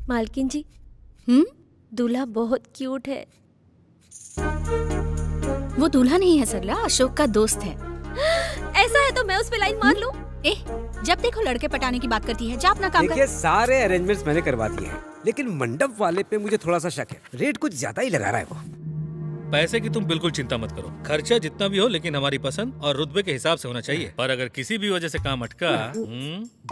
मालकिन जी, दूल्हा बहुत क्यूट है। वो दूल्हा नहीं है सरला, अशोक का दोस्त है। ऐसा है तो मैं उस पे लाइन मार लूं? जब देखो लड़के पटाने की बात करती है, जा अपना काम कर। देखिए सारे अरेंजमेंट्स मैंने करवा दिए हैं, लेकिन मंडप वाले पे मुझे थोड़ा सा शक है। रेट कुछ ज्यादा ही लगा रहा है वो। पैसे की तुम बिल्कुल चिंता मत करो, खर्चा जितना भी हो लेकिन हमारी पसंद और रुतबे के हिसाब से होना चाहिए। पर अगर किसी भी वजह से काम अटका,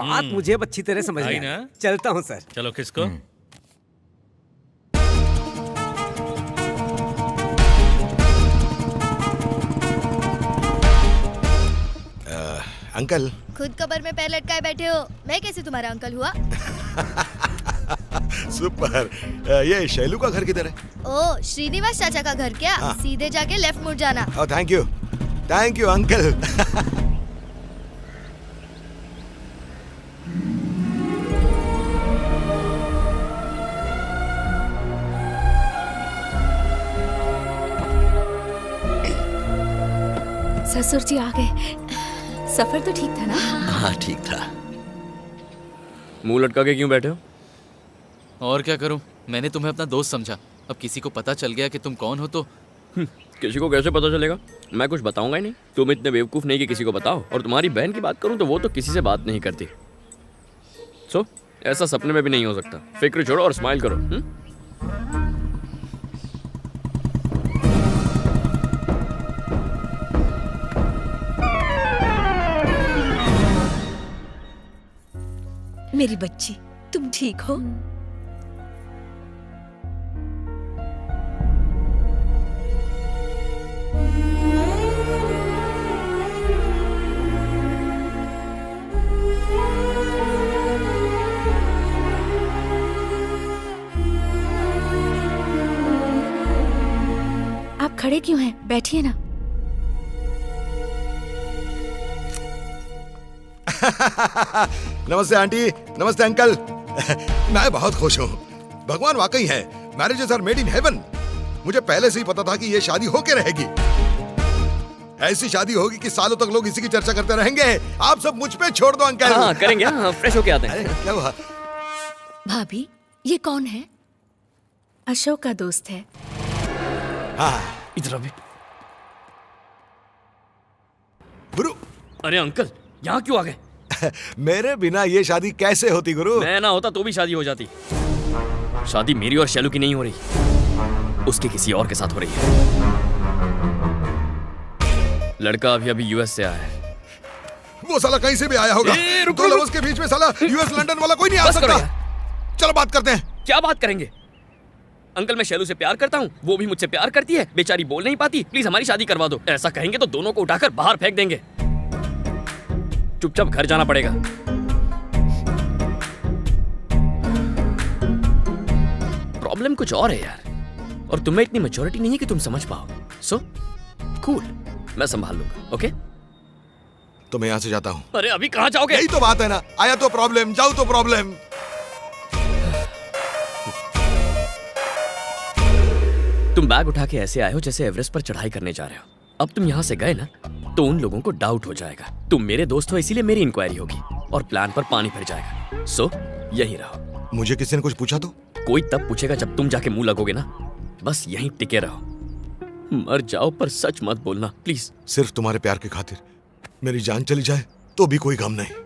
बात मुझे अब अच्छी तरह समझ आई में ना? आई। चलता हूँ सर। चलो किसको? अंकल। खुद कबर में पैर लटकाए बैठे हो, मैं कैसे तुम्हारा अंकल हुआ? सुपर। ये शैलू का घर किधर है? ओ, श्रीनिवास चाचा का घर क्या? हाँ। सीधे जाके लेफ्ट मुड़ जाना। Thank you uncle. ससुर जी आ गए। सफर तो ठीक था ना? हाँ ठीक था। मुंह लटका के क्यों बैठे हो? और क्या करूं, मैंने तुम्हें अपना दोस्त समझा। अब किसी को पता चल गया कि तुम कौन हो तो किसी को कैसे पता चलेगा? मैं कुछ बताऊंगा ही नहीं। तुम इतने बेवकूफ नहीं कि किसी को बताओ। और तुम्हारी बहन की बात करूं तो वो तो किसी से बात नहीं करती। ऐसा सपने में भी नहीं हो सकता। फिक्र छोड़ो और स्माइल करो। मेरी बच्ची, तुम ठीक हो? आप खड़े क्यों हैं? बैठिए ना। नमस्ते आंटी, नमस्ते अंकल। मैं बहुत खुश हूँ। भगवान वाकई है। Marriages are made in heaven. मुझे पहले से ही पता था कि ये शादी होके रहेगी। ऐसी शादी होगी कि सालों तक लोग इसी की चर्चा करते रहेंगे। आप सब मुझ पे छोड़ दो अंकल। हाँ करेंगे। हाँ, फ्रेश होके आते हैं। क्या हुआ? भाभी, ये कौन है? अशोक का दोस्त है। हाँ इधर अभी। गुरु। अरे अंकल, यहाँ क्यों आ गए? मेरे बिना ये शादी कैसे होती गुरु? मैं ना होता तो भी शादी हो जाती। शादी मेरी और शैलू की नहीं हो रही, उसके किसी और के साथ हो रही है। लड़का अभी अभी यूएस से आया है। वो साला कहीं से भी आया होगा। दो लवर्स के बीच में साला यूएस लंदन वाला कोई नहीं आ सकता। चलो बात करते हैं। क्या बात करेंगे? अंकल मैं शैलू से प्यार करता हूँ, वो भी मुझसे प्यार करती है। बेचारी बोल नहीं पाती। प्लीज हमारी शादी करवा दो। ऐसा कहेंगे तो दोनों को उठाकर बाहर फेंक देंगे। चुपचाप घर जाना पड़ेगा। प्रॉब्लम कुछ और है यार, और तुम्हें इतनी मैच्योरिटी नहीं है कि तुम समझ पाओ। सो कूल, मैं संभाल लूंगा। ओके? तो मैं यहाँ से जाता हूँ। अरे अभी कहाँ जाओगे? यही तो बात है ना। आया तो प्रॉब्लम, जाओ तो प्रॉब्लम। तुम बैग उठा के ऐसे आए हो जैसे एवरेस्ट पर चढ़ाई करने जा रहे हो। अब तुम यहाँ से गए ना तो उन लोगों को डाउट हो जाएगा। तुम मेरे दोस्त हो इसीलिए मेरी इंक्वायरी होगी और प्लान पर पानी फिर जाएगा। सो यहीं रहो। मुझे किसी ने कुछ पूछा तो? कोई तब पूछेगा जब तुम जाके मुंह लगोगे ना। बस यहीं टिके रहो। मर जाओ पर सच मत बोलना प्लीज। सिर्फ तुम्हारे प्यार की खातिर मेरी जान चली जाए तो भी कोई गम नहीं।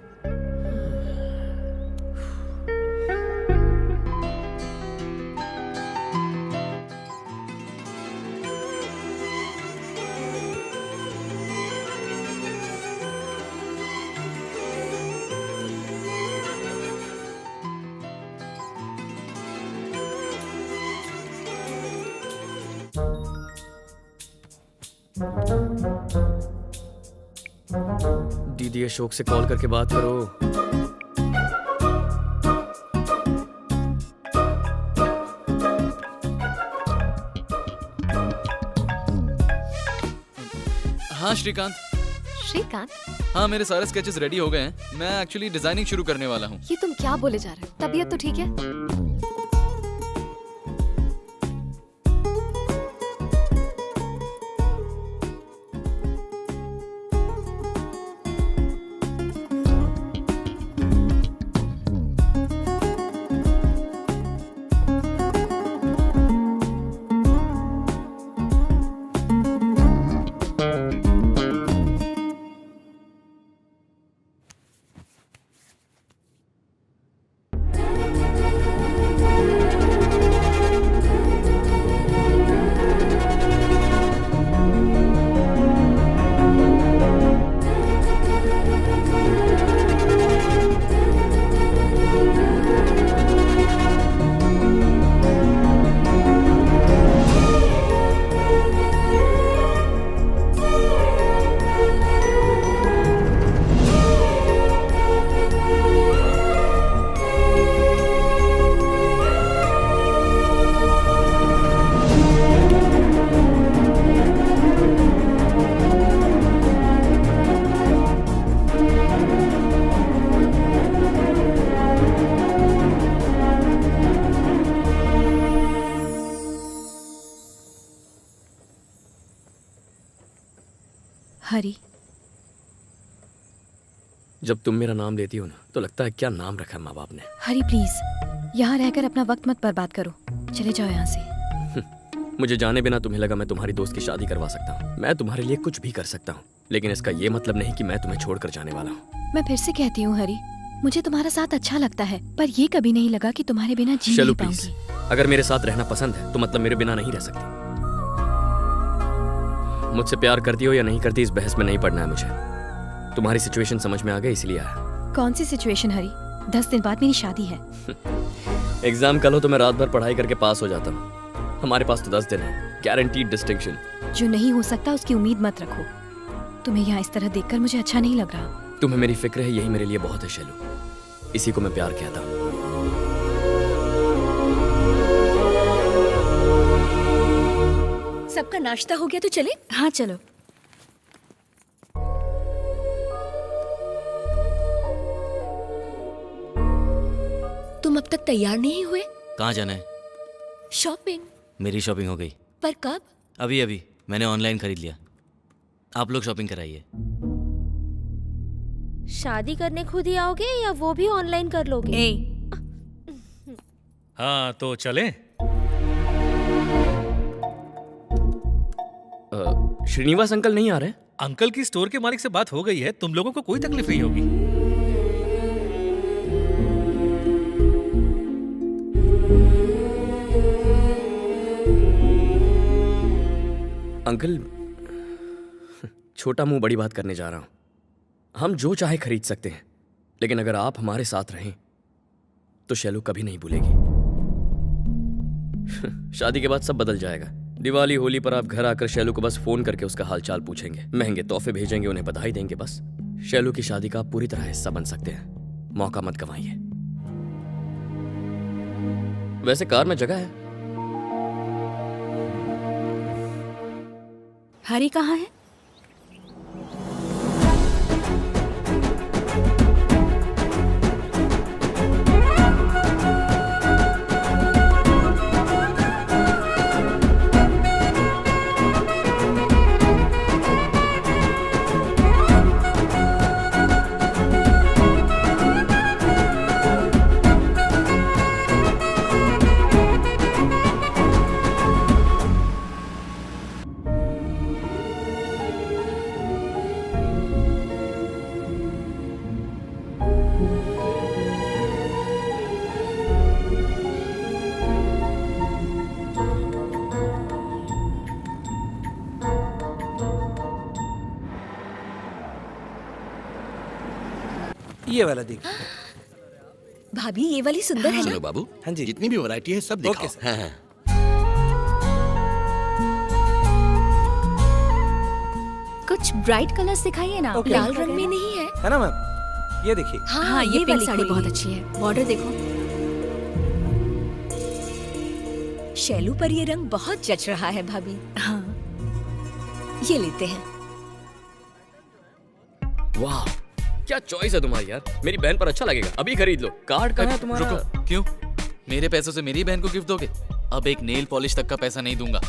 दीदी अशोक से कॉल करके बात करो। हाँ श्रीकांत। श्रीकांत, हाँ मेरे सारे स्केचेस रेडी हो गए हैं। मैं एक्चुअली डिजाइनिंग शुरू करने वाला हूँ। ये तुम क्या बोले जा रहे हो? तबीयत तो ठीक है? हरी, जब तुम मेरा नाम लेती हो ना तो लगता है क्या नाम रखा है माँ बाप ने। हरी प्लीज यहाँ रहकर अपना वक्त मत बर्बाद करो, चले जाओ यहाँ से। मुझे जाने बिना तुम्हें लगा मैं तुम्हारी दोस्त की शादी करवा सकता हूँ। मैं तुम्हारे लिए कुछ भी कर सकता हूँ, लेकिन इसका ये मतलब नहीं कि मैं तुम्हें छोड़कर जाने वाला हूँ। मैं फिर से कहती हूँ हरी, मुझे तुम्हारा साथ अच्छा लगता है, पर ये कभी नहीं लगा कि तुम्हारे बिना जी चलो नहीं प्लीज, पाऊंगी। अगर मेरे साथ रहना पसंद है तो मतलब मेरे बिना नहीं रह सकती। मुझसे प्यार करती हो या नहीं करती इस बहस में नहीं पड़ना है मुझे। तुम्हारी सिचुएशन समझ में आ गई इसलिए आया। कौन सी सिचुएशन हरी? 10 दिन बाद मेरी शादी है। एग्जाम कल हो तो मैं रात भर पढ़ाई करके पास हो जाता हूँ। हमारे पास तो 10 दिन है, गारंटीड डिस्टिंक्शन। जो नहीं हो सकता उसकी उम्मीद मत रखो। तुम्हें यहाँ इस तरह देखकर मुझे अच्छा नहीं लग रहा। तुम्हें मेरी फिक्र है, यही मेरे लिए बहुत है शैलू। इसी को मैं प्यार कहता हूँ। सबका नाश्ता हो गया तो चले? हाँ चलो। तुम अब तक तैयार नहीं हुए? कहाँ जाना है? शॉपिंग। मेरी शॉपिंग हो गई। पर कब? अभी अभी मैंने ऑनलाइन खरीद लिया। आप लोग शॉपिंग कराइए। शादी करने खुद ही आओगे या वो भी ऑनलाइन कर लोगे? हाँ तो चलें? श्रीनिवास अंकल नहीं आ रहे? अंकल की स्टोर के मालिक से बात हो गई है, तुम लोगों को कोई तकलीफ नहीं होगी। अंकल, छोटा मुंह बड़ी बात करने जा रहा हूं। हम जो चाहे खरीद सकते हैं, लेकिन अगर आप हमारे साथ रहें तो शैलू कभी नहीं भूलेगी। शादी के बाद सब बदल जाएगा। दिवाली होली पर आप घर आकर शैलू को बस फोन करके उसका हालचाल पूछेंगे, महंगे तोहफे भेजेंगे, उन्हें बधाई देंगे। बस शैलू की शादी का आप पूरी तरह हिस्सा बन सकते हैं। मौका मत गंवाइए। वैसे कार में जगह है। हरी कहाँ है? ये वाला देखिए। भाभी ये वाली सुंदर है ना? चलो बाबू, हाँ जी। जितनी भी वैरायटी है सब दिखाओ। Okay sir. हाँ, हाँ। कुछ ब्राइट कलर्स दिखाइए ना। ओके। लाल रंग में नहीं है? है ना मैम? ये देखिए। हाँ, ये पिंक वाली साड़ी खोलिए। बहुत अच्छी है। बॉर्डर देखो। शैलू पर ये रंग बहुत जच रहा है भाभी। हाँ। ये लेते हैं। वाह, क्या चॉइस है तुम्हारी यार। मेरी बहन पर अच्छा लगेगा, अभी खरीद लो। कार्ड कहाँ है तुम्हारा? रुको, क्यों? मेरे पैसों से मेरी बहन को गिफ्ट दोगे? अब एक नेल पॉलिश तक का पैसा नहीं दूंगा।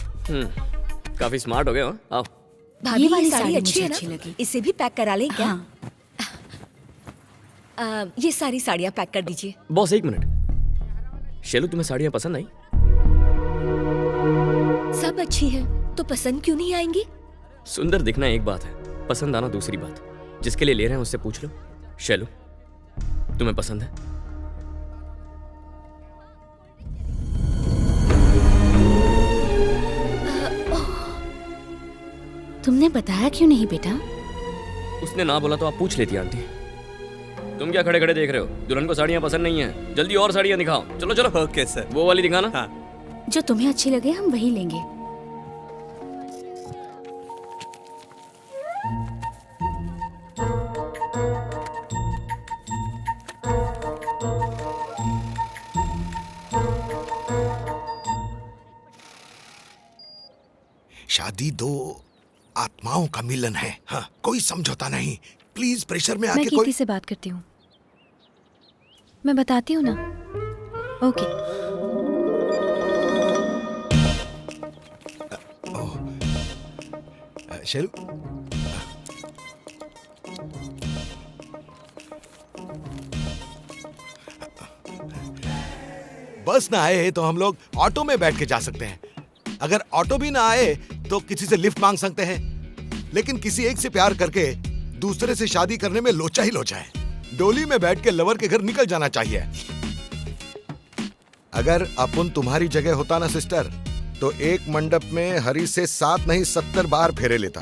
काफी स्मार्ट हो गए हो। आओ। भाभी ये वाली ये साड़ी साड़ी मुझे अच्छी है अच्छी ना? लगी। इसे भी पैक करा लें क्या? हाँ। ये सारी साड़ियाँ पैक कर दीजिए। बॉस एक मिनट, शैलू तुम्हें साड़ियाँ पसंद आई? सब अच्छी हैं, तो पसंद क्यों नहीं आएंगी? सुंदर दिखना एक बात है, पसंद आना दूसरी बात। जिसके लिए ले रहे हैं उससे पूछ लो। शैलू, तुम्हें पसंद है? तुमने बताया क्यों नहीं बेटा? उसने ना बोला तो आप पूछ लेती आंटी। तुम क्या खड़े खड़े देख रहे हो? दुल्हन को साड़ियाँ पसंद नहीं है? जल्दी और साड़ियाँ दिखाओ। चलो चलो। Okay sir. वो वाली दिखाना। हाँ। जो तुम्हें अच्छी लगे हम वही लेंगे। शादी दो आत्माओं का मिलन है। हाँ, कोई समझौता नहीं। प्लीज प्रेशर में मैं आके कीर्ति कोई। से बात करती हूँ, मैं बताती हूँ ना। ओके। शैलू, बस ना आए तो हम लोग ऑटो में बैठ के जा सकते हैं। अगर ऑटो भी ना आए तो किसी से लिफ्ट मांग सकते हैं। लेकिन किसी एक से प्यार करके दूसरे से शादी करने में लोचा ही लोचा है। डोली में बैठ के लवर के घर निकल जाना चाहिए। अगर अपन तुम्हारी जगह होता ना सिस्टर, तो एक मंडप में हरी से 7 नहीं 70 बार फेरे लेता।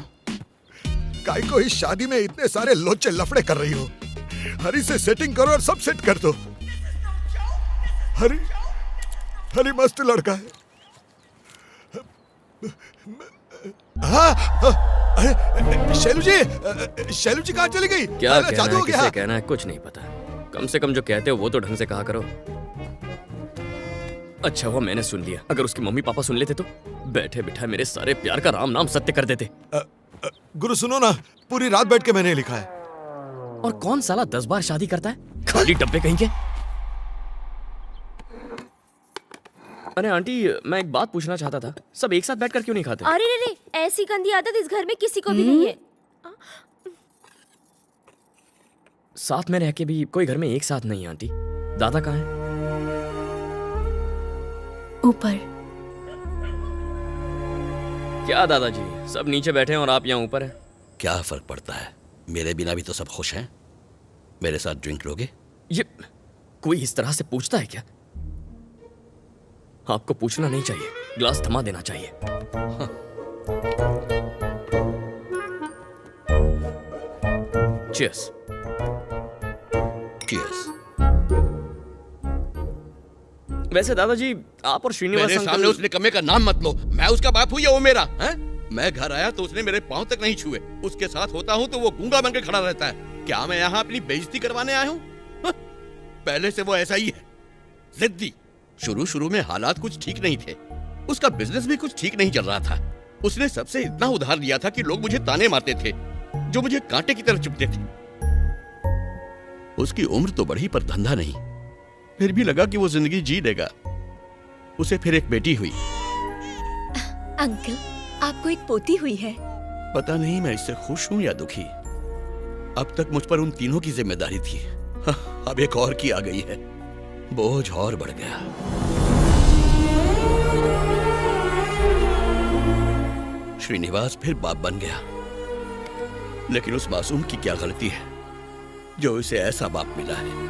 काई को इस शादी में इतने सारे लोचे लफड़े कर रही हो? हरी से सेटिंग करो और सब सेट कर दो। हरी मस्त लड़का है। हाँ, शैलू जी कहाँ चली गई? क्या कहना जादू है, हो गया? किसे कहना है, कुछ नहीं पता। कम से कम जो कहते हो वो तो ढंग से कहा करो। अच्छा हुआ मैंने सुन लिया, अगर उसकी मम्मी पापा सुन लेते तो बैठे बिठाए मेरे सारे प्यार का राम नाम सत्य कर देते। गुरु सुनो ना, पूरी रात बैठ के मैंने लिखा है। और कौन साला 10 बार शादी करता है? खाली डब्बे कहीं के। अरे आंटी, मैं एक बात पूछना चाहता था, सब एक साथ बैठकर क्यों नहीं खाते? अरे रे रे, ऐसी गंदी आदत इस घर में किसी को भी नहीं है। साथ में रह के भी कोई घर में एक साथ नहीं। आंटी, दादा कहाँ है? ऊपर। क्या दादाजी, सब नीचे बैठे हैं और आप यहाँ ऊपर हैं? क्या फर्क पड़ता है, मेरे बिना भी तो सब खुश हैं। मेरे साथ ड्रिंक लोगे? ये कोई इस तरह से पूछता है क्या? आपको पूछना नहीं चाहिए, ग्लास थमा देना चाहिए। चीयर्स। चीयर्स। वैसे दादाजी, आप और श्रीनिवास मेरे सामने उस निकम्मे का नाम मत लो। मैं उसका बाप हूँ या वो मेरा है? मैं घर आया तो उसने मेरे पांव तक नहीं छुए। उसके साथ होता हूँ तो वो गूंगा बनकर खड़ा रहता है। क्या मैं यहाँ अपनी बेइज्जती करवाने आया हूँ? पहले से वो ऐसा ही है, जिद्दी। शुरू में हालात कुछ ठीक नहीं थे, उसका बिजनेस भी कुछ ठीक नहीं चल रहा था। उसने सबसे इतना उधार लिया था कि लोग मुझे ताने मारते थे, जो मुझे कांटे की तरह चुभते थे। उसकी उम्र तो बढ़ी पर धंधा नहीं। फिर भी लगा कि वो जिंदगी जी लेगा। उसे फिर एक बेटी हुई। अंकल, आपको एक पोती हुई है। पता नहीं मैं इससे खुश हूं या दुखी। अब तक मुझ पर उन तीनों की जिम्मेदारी थी, अब एक और की आ गई है। बोझ और बढ़ गया। श्रीनिवास फिर बाप बन गया, लेकिन उस मासूम की क्या गलती है जो उसे ऐसा बाप मिला है?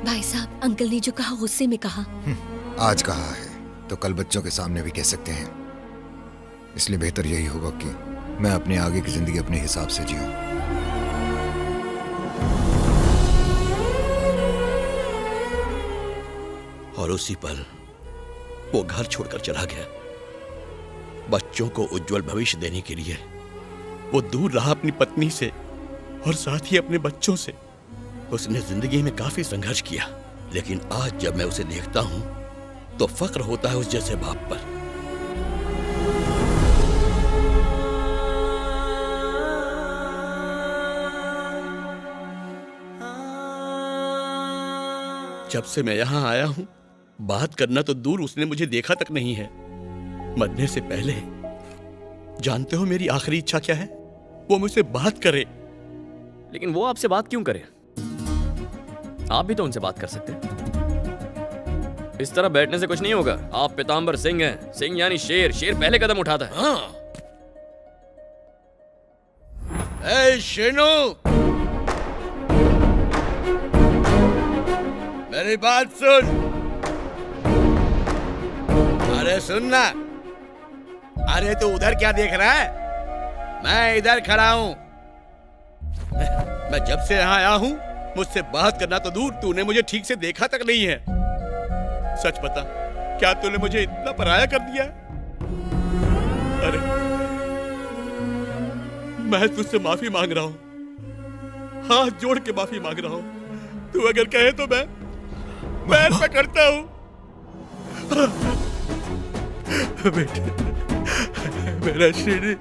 भाई साहब, अंकल ने जो कहा गुस्से में कहा। आज कहा है तो कल बच्चों के सामने भी कह सकते हैं। इसलिए बेहतर यही होगा कि मैं अपने आगे की जिंदगी अपने हिसाब से जीऊं। और उसी पल वो घर छोड़कर चला गया। बच्चों को उज्जवल भविष्य देने के लिए वो दूर रहा अपनी पत्नी से और साथ ही अपने बच्चों से। उसने जिंदगी में काफी संघर्ष किया, लेकिन आज जब मैं उसे देखता हूं तो फक्र होता है उस जैसे बाप पर। जब से मैं यहां आया हूं, बात करना तो दूर, उसने मुझे देखा तक नहीं है। मरने से पहले जानते हो मेरी आखिरी इच्छा क्या है? वो मुझसे बात करे। लेकिन वो आपसे बात क्यों करे? आप भी तो उनसे बात कर सकते हैं। इस तरह बैठने से कुछ नहीं होगा। आप पीताम्बर सिंह हैं। सिंह यानी शेर। शेर पहले कदम उठाता है। हाँ। ए शेनो, मेरी बात सुन। अरे सुनना। अरे तू उधर क्या देख रहा है? मैं इधर खड़ा हूं। मैं जब से यहाँ आया हूं, मुझसे बात करना तो दूर, तूने मुझे ठीक से देखा तक नहीं है। सच बता, क्या तूने मुझे इतना पराया कर दिया? अरे मैं तुझसे माफी मांग रहा हूं, हाथ जोड़ के माफी मांग रहा हूं। तू अगर कहे तो मैं पैर पकड़ता हूं। बेटे, मेरा श्री